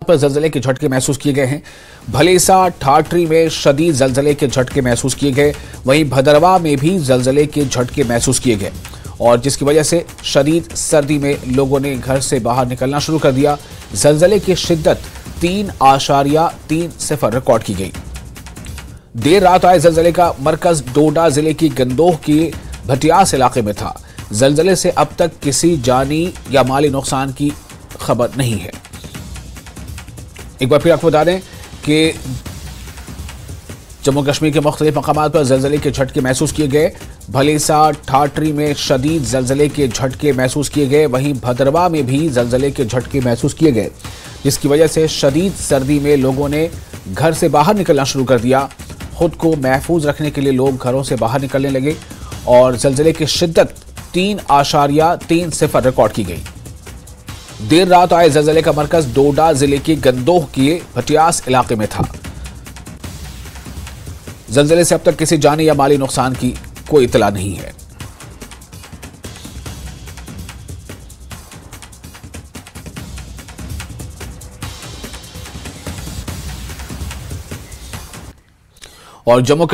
पर जलजले के झटके महसूस किए गए हैं। भलेसा ठाठरी में शदीद जलजले के झटके महसूस किए गए, वहीं भदरवा में भी जलजले के झटके महसूस किए गए और जिसकी वजह से शदीद सर्दी में लोगों ने घर से बाहर निकलना शुरू कर दिया। जलजले की शिद्दत 3.30 रिकॉर्ड की गई। देर रात आए जलजले का मरकज डोडा जिले की गंदोह के भटियास इलाके में था। जलजले से अब तक किसी जानी या माली नुकसान की खबर नहीं है। एक बार फिर आपको बता दें कि जम्मू कश्मीर के मुख्तलिफ मकामात पर जलजले के झटके महसूस किए गए। भलेसा ठाठरी में शदीद जलजले के झटके महसूस किए गए, वहीं भदरवा में भी जलजले के झटके महसूस किए गए, जिसकी वजह से शदीद सर्दी में लोगों ने घर से बाहर निकलना शुरू कर दिया। खुद को महफूज रखने के लिए लोग घरों से बाहर निकलने लगे और जलजले की शिद्दत 3.30 रिकॉर्ड की गई। देर रात आए जलजले का मरकज डोडा जिले के गंदोह के भटियास इलाके में था। जलजले से अब तक किसी जानी या माली नुकसान की कोई इतला नहीं है। और जम्मू